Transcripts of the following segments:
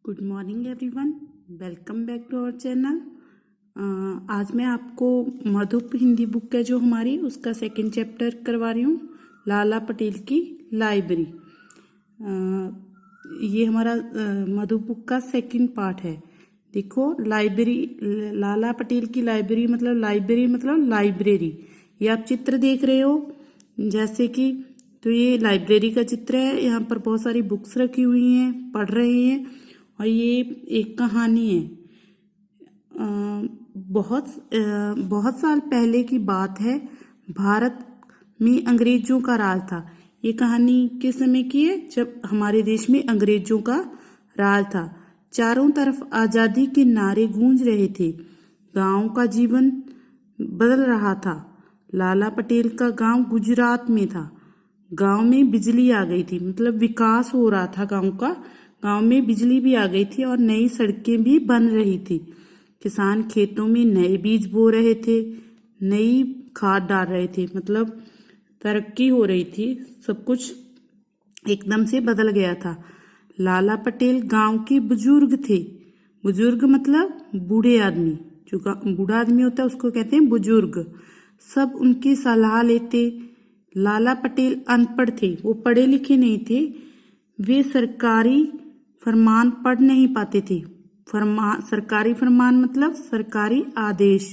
Good morning everyone, welcome back to our channel. आज मैं आपको मधुप हिंदी बुक है जो हमारी, उसका सेकंड चैप्टर करवा रही हूँ, लाला पटेल की लाइब्रेरी। ये हमारा मधुप बुक का सेकंड पार्ट है। देखो, लाइब्रेरी, लाला पटेल की लाइब्रेरी मतलब लाइब्रेरी। ये आप चित्र देख रहे हो जैसे कि, तो ये लाइब्रेरी का चित्र है। यहाँ पर बहुत सारी बुक्स रखी हुई हैं, पढ़ रहे हैं। और ये एक कहानी है। बहुत साल पहले की बात है। भारत में अंग्रेजों का राज था। ये कहानी किस समय की है? जब हमारे देश में अंग्रेजों का राज था। चारों तरफ आजादी के नारे गूंज रहे थे। गांव का जीवन बदल रहा था। लाला पटेल का गांव गुजरात में था। गांव में बिजली आ गई थी, मतलब विकास हो रहा था गांव का। गांव में बिजली भी आ गई थी और नई सड़कें भी बन रही थी। किसान खेतों में नए बीज बो रहे थे, नई खाद डाल रहे थे, मतलब तरक्की हो रही थी। सब कुछ एकदम से बदल गया था। लाला पटेल गांव के बुजुर्ग थे। बुजुर्ग मतलब बूढ़े आदमी। जो बूढ़ा आदमी होता है उसको कहते हैं बुजुर्ग। सब उनकी सलाह लेते। लाला पटेल अनपढ़ थे, वो पढ़े लिखे नहीं थे। वे सरकारी फरमान पढ़ नहीं पाते थे। सरकारी फरमान मतलब सरकारी आदेश।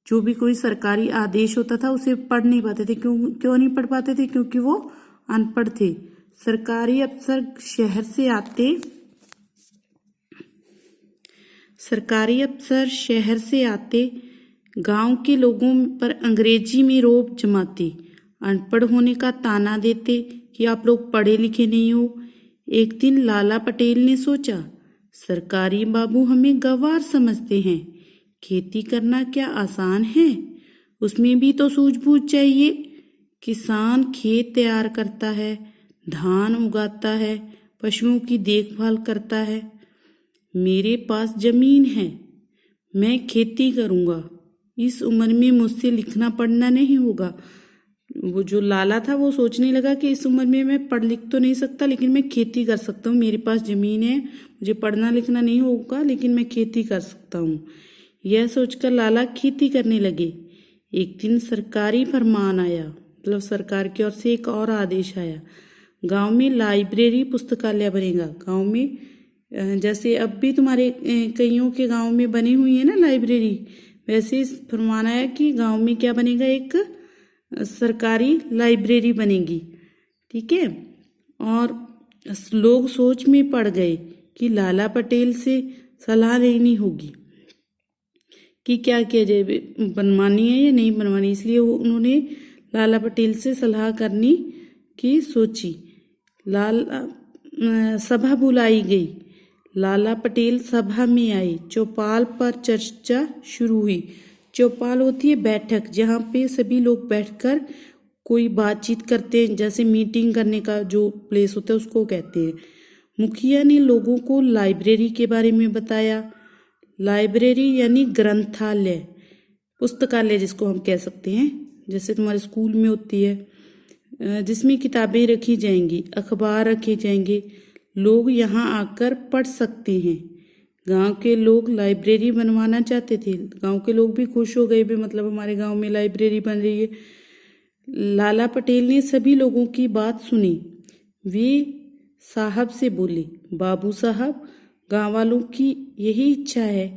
जो भी कोई सरकारी आदेश होता था उसे पढ़ नहीं पाते थे। क्यों नहीं पढ़ पाते थे? क्योंकि वो अनपढ़ थे। सरकारी अफसर शहर से आते गांव के लोगों पर अंग्रेजी में रोब जमाते, अनपढ़ होने का ताना देते कि आप लोग पढ़े लिखे नहीं हो। एक दिन लाला पटेल ने सोचा, सरकारी बाबू हमें गंवार समझते हैं। खेती करना क्या आसान है? उसमें भी तो सूझबूझ चाहिए। किसान खेत तैयार करता है, धान उगाता है, पशुओं की देखभाल करता है। मेरे पास जमीन है, मैं खेती करूंगा। इस उम्र में मुझसे लिखना पढ़ना नहीं होगा। वो जो लाला था वो सोचने लगा कि इस उम्र में मैं पढ़ लिख तो नहीं सकता, लेकिन मैं खेती कर सकता हूँ। मेरे पास जमीन है, मुझे पढ़ना लिखना नहीं होगा, लेकिन मैं खेती कर सकता हूँ। यह सोचकर लाला खेती करने लगे। एक दिन सरकारी फरमान आया, मतलब सरकार की ओर से एक और आदेश आया। गांव में लाइब्रेरी पुस्तकालय बनेगा। गांव में जैसे अब भी तुम्हारे कईयों के गांव में बनी हुई है ना लाइब्रेरी, वैसे फरमान आया कि गांव में क्या बनेगा, एक सरकारी लाइब्रेरी बनेगी। ठीक है। और लोग सोच में पड़ गए कि लाला पटेल से सलाह लेनी होगी कि क्या किया जाए, बनवानी है या नहीं बनवानी। इसलिए उन्होंने लाला पटेल से सलाह करनी की सोची। सभा बुलाई गई। लाला पटेल सभा में आए। चौपाल पर चर्चा शुरू हुई। चौपाल होती है बैठक, जहाँ पे सभी लोग बैठकर कोई बातचीत करते हैं। जैसे मीटिंग करने का जो प्लेस होता है उसको कहते हैं। मुखिया ने लोगों को लाइब्रेरी के बारे में बताया। लाइब्रेरी यानी ग्रंथालय, पुस्तकालय जिसको हम कह सकते हैं, जैसे तुम्हारे स्कूल में होती है, जिसमें किताबें रखी जाएंगी, अखबार रखे जाएंगे। लोग यहाँ आकर पढ़ सकते हैं। गांव के लोग लाइब्रेरी बनवाना चाहते थे। गांव के लोग भी खुश हो गए भी, मतलब हमारे गांव में लाइब्रेरी बन रही है। लाला पटेल ने सभी लोगों की बात सुनी। वे साहब से बोले, बाबू साहब, गांव वालों की यही इच्छा है,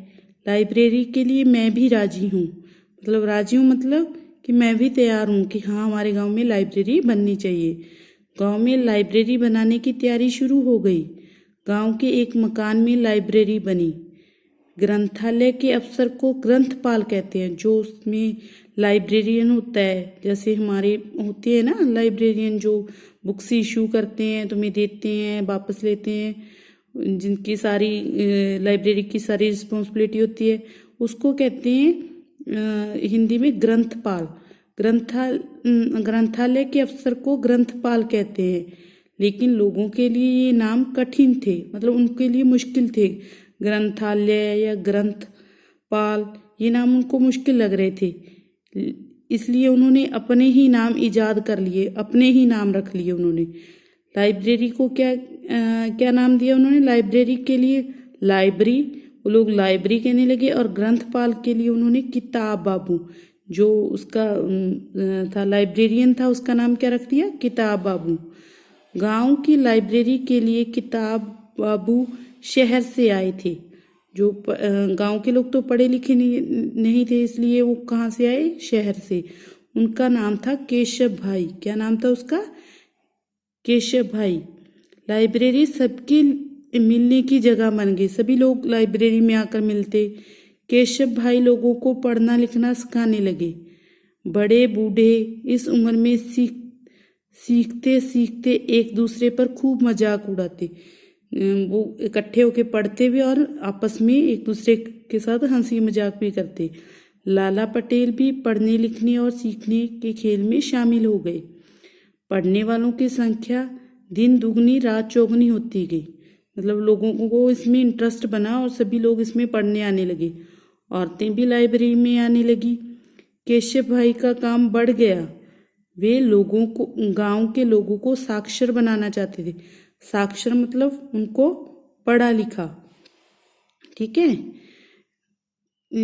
लाइब्रेरी के लिए मैं भी राजी हूँ। मतलब राजी हूँ मतलब कि मैं भी तैयार हूँ कि हाँ, हमारे गांव में लाइब्रेरी बननी चाहिए। गांव में लाइब्रेरी बनाने की तैयारी शुरू हो गई। गांव के एक मकान में लाइब्रेरी बनी। ग्रंथालय के अफसर को ग्रंथपाल कहते हैं, जो उसमें लाइब्रेरियन होता है। जैसे हमारे होते हैं ना लाइब्रेरियन, जो बुक्स इशू करते हैं, तुम्हें देते हैं, वापस लेते हैं, जिनकी सारी लाइब्रेरी की सारी रिस्पॉन्सिबिलिटी होती है, उसको कहते हैं हिंदी में ग्रंथपाल। ग्रंथालय के अफसर को ग्रंथपाल कहते हैं। लेकिन लोगों के लिए ये नाम कठिन थे, मतलब उनके लिए मुश्किल थे। ग्रंथालय या ग्रंथपाल, ये नाम उनको मुश्किल लग रहे थे। इसलिए उन्होंने अपने ही नाम इजाद कर लिए, अपने ही नाम रख लिए उन्होंने। लाइब्रेरी को क्या क्या नाम दिया उन्होंने लाइब्रेरी के लिए? लाइब्रेरी, वो लोग लाइब्रेरी कहने लगे। और ग्रंथपाल के लिए उन्होंने किताब बाबू, जो उसका था लाइब्रेरियन था, उसका नाम क्या रख दिया? किताब बाबू। गांव की लाइब्रेरी के लिए किताब बाबू शहर से आए थे। जो गांव के लोग तो पढ़े लिखे नहीं थे, इसलिए वो कहाँ से आए? शहर से। उनका नाम था केशव भाई। क्या नाम था उसका? केशव भाई। लाइब्रेरी सबकी मिलने की जगह बन गई, सभी लोग लाइब्रेरी में आकर मिलते। केशव भाई लोगों को पढ़ना लिखना सिखाने लगे। बड़े बूढ़े इस उम्र में सीखते सीखते एक दूसरे पर खूब मजाक उड़ाते। वो इकट्ठे होके पढ़ते भी और आपस में एक दूसरे के साथ हंसी मजाक भी करते। लाला पटेल भी पढ़ने लिखने और सीखने के खेल में शामिल हो गए। पढ़ने वालों की संख्या दिन दुगनी रात चौगुनी होती गई। मतलब लोगों को इसमें इंटरेस्ट बना और सभी लोग इसमें पढ़ने आने लगे। औरतें भी लाइब्रेरी में आने लगी। केशव भाई का काम बढ़ गया। वे लोगों को, गांव के लोगों को साक्षर बनाना चाहते थे। साक्षर मतलब उनको पढ़ा लिखा, ठीक है।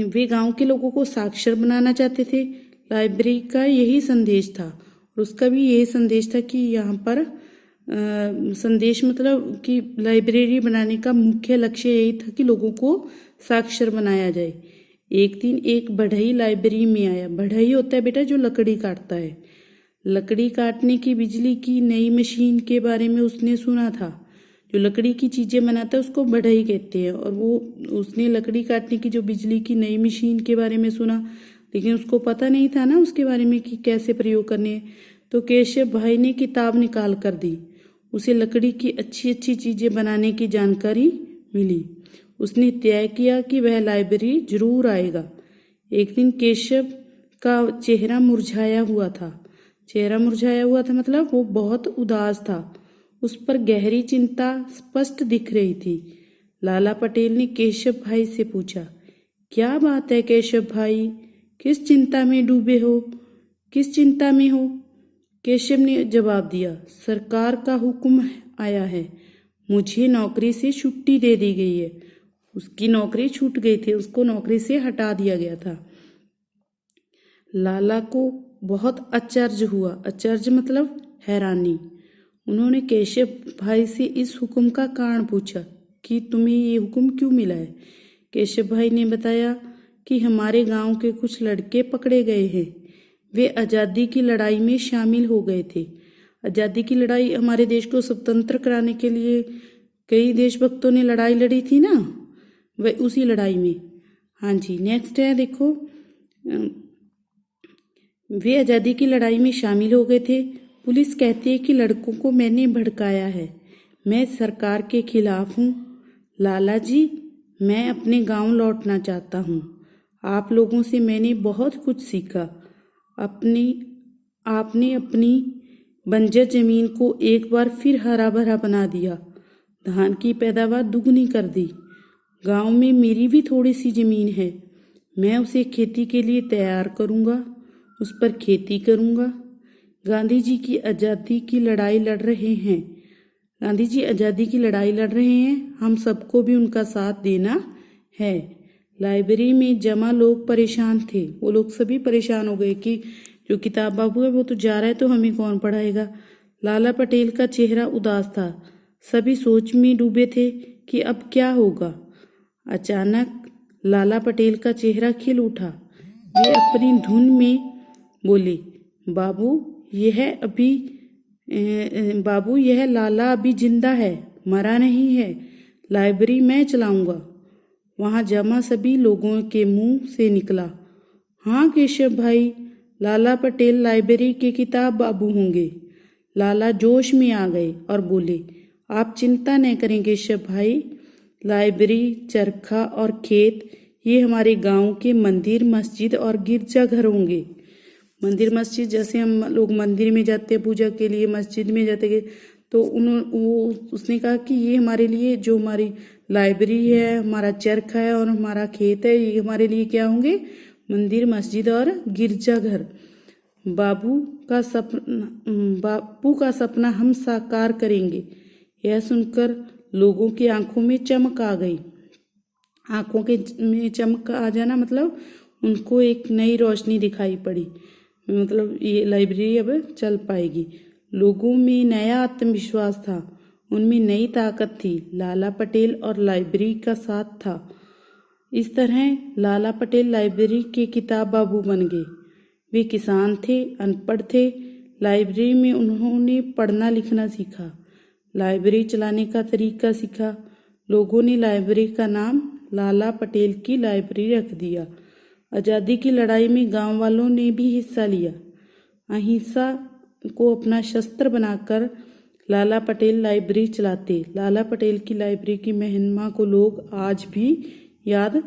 वे गांव के लोगों को साक्षर बनाना चाहते थे। लाइब्रेरी का यही संदेश था और उसका भी यही संदेश था कि यहाँ पर संदेश मतलब कि लाइब्रेरी बनाने का मुख्य लक्ष्य यही था कि लोगों को साक्षर बनाया जाए। एक दिन एक बढ़ई लाइब्रेरी में आया। बढ़ई होता है बेटा जो लकड़ी काटता है। लकड़ी काटने की बिजली की नई मशीन के बारे में उसने सुना था। जो लकड़ी की चीज़ें बनाता है उसको बढ़ई कहते हैं। और वो उसने लकड़ी काटने की जो बिजली की नई मशीन के बारे में सुना, लेकिन उसको पता नहीं था ना उसके बारे में कि कैसे प्रयोग करने हैं। तो केशव भाई ने किताब निकाल कर दी। उसे लकड़ी की अच्छी अच्छी चीज़ें बनाने की जानकारी मिली। उसने तय किया कि वह लाइब्रेरी जरूर आएगा। एक दिन केशव का चेहरा मुरझाया हुआ था। चेहरा मुरझाया हुआ था मतलब वो बहुत उदास था। उस पर गहरी चिंता स्पष्ट दिख रही थी। लाला पटेल ने केशव भाई से पूछा, क्या बात है केशव भाई, किस चिंता में डूबे हो? किस चिंता में हो? केशव ने जवाब दिया, सरकार का हुक्म आया है, मुझे नौकरी से छुट्टी दे दी गई है। उसकी नौकरी छूट गई थी, उसको नौकरी से हटा दिया गया था। लाला को बहुत आश्चर्य हुआ। आश्चर्य मतलब हैरानी। उन्होंने केशव भाई से इस हुक्म का कारण पूछा कि तुम्हें ये हुक्म क्यों मिला है। केशव भाई ने बताया कि हमारे गांव के कुछ लड़के पकड़े गए हैं। वे आज़ादी की लड़ाई में शामिल हो गए थे। आज़ादी की लड़ाई, हमारे देश को स्वतंत्र कराने के लिए कई देशभक्तों ने लड़ाई लड़ी थी ना, वह उसी लड़ाई में। हाँ जी, नेक्स्ट है देखो, वे आज़ादी की लड़ाई में शामिल हो गए थे। पुलिस कहती है कि लड़कों को मैंने भड़काया है। मैं सरकार के खिलाफ हूँ। लाला जी, मैं अपने गांव लौटना चाहता हूँ। आप लोगों से मैंने बहुत कुछ सीखा। आपने अपनी बंजर जमीन को एक बार फिर हरा भरा बना दिया। धान की पैदावार दुगनी कर दी। गांव में मेरी भी थोड़ी सी जमीन है। मैं उसे खेती के लिए तैयार करूँगा, उस पर खेती करूँगा। गांधी जी की आज़ादी की लड़ाई लड़ रहे हैं। गांधी जी आज़ादी की लड़ाई लड़ रहे हैं, हम सबको भी उनका साथ देना है। लाइब्रेरी में जमा लोग परेशान थे। वो लोग सभी परेशान हो गए कि जो किताब बाबू है वो तो जा रहा है, तो हमें कौन पढ़ाएगा। लाला पटेल का चेहरा उदास था। सभी सोच में डूबे थे कि अब क्या होगा। अचानक लाला पटेल का चेहरा खिल उठा। वे अपनी धुन में बोले, बाबू यह लाला अभी जिंदा है, मरा नहीं है। लाइब्रेरी मैं चलाऊंगा। वहां जमा सभी लोगों के मुंह से निकला, हाँ केशव भाई, लाला पटेल लाइब्रेरी के किताब बाबू होंगे। लाला जोश में आ गए और बोले, आप चिंता न करें केशव भाई। लाइब्रेरी, चरखा और खेत ये हमारे गांव के मंदिर, मस्जिद और गिरजाघर होंगे। मंदिर मस्जिद, जैसे हम लोग मंदिर में जाते हैं पूजा के लिए, मस्जिद में जाते हैं, तो उसने कहा कि ये हमारे लिए, जो हमारी लाइब्रेरी है, हमारा चरखा है और हमारा खेत है, ये हमारे लिए क्या होंगे? मंदिर, मस्जिद और गिरजाघर। बापू का सपना हम साकार करेंगे। यह सुनकर लोगों की आंखों में चमक आ गई। आंखों के में चमक आ जाना मतलब उनको एक नई रोशनी दिखाई पड़ी, मतलब ये लाइब्रेरी अब चल पाएगी। लोगों में नया आत्मविश्वास था, उनमें नई ताकत थी। लाला पटेल और लाइब्रेरी का साथ था। इस तरह लाला पटेल लाइब्रेरी के किताब बाबू बन गए। वे किसान थे, अनपढ़ थे। लाइब्रेरी में उन्होंने पढ़ना लिखना सीखा, लाइब्रेरी चलाने का तरीका सीखा। लोगों ने लाइब्रेरी का नाम लाला पटेल की लाइब्रेरी रख दिया। आज़ादी की लड़ाई में गांव वालों ने भी हिस्सा लिया। अहिंसा को अपना शस्त्र बनाकर लाला पटेल लाइब्रेरी चलाते। लाला पटेल की लाइब्रेरी की महिमा को लोग आज भी याद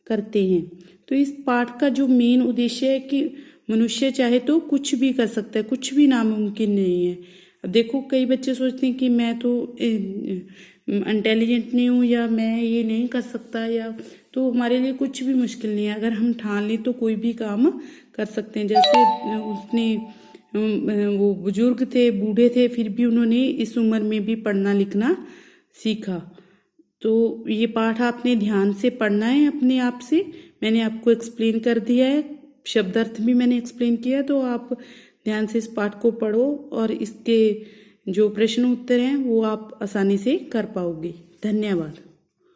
करते हैं। तो इस पाठ का जो मेन उद्देश्य है कि मनुष्य चाहे तो कुछ भी कर सकता है, कुछ भी नामुमकिन नहीं है। अब देखो कई बच्चे सोचते हैं कि मैं तो इंटेलिजेंट नहीं हूँ या मैं ये नहीं कर सकता, या तो हमारे लिए कुछ भी मुश्किल नहीं है। अगर हम ठान लें तो कोई भी काम कर सकते हैं। जैसे उसने वो बुजुर्ग थे, बूढ़े थे, फिर भी उन्होंने इस उम्र में भी पढ़ना लिखना सीखा। तो ये पाठ आपने ध्यान से पढ़ना है अपने आप से। मैंने आपको एक्सप्लेन कर दिया है, शब्दार्थ भी मैंने एक्सप्लेन किया है, तो आप ध्यान से इस पाठ को पढ़ो और इसके जो प्रश्न उत्तर हैं वो आप आसानी से कर पाओगे। धन्यवाद।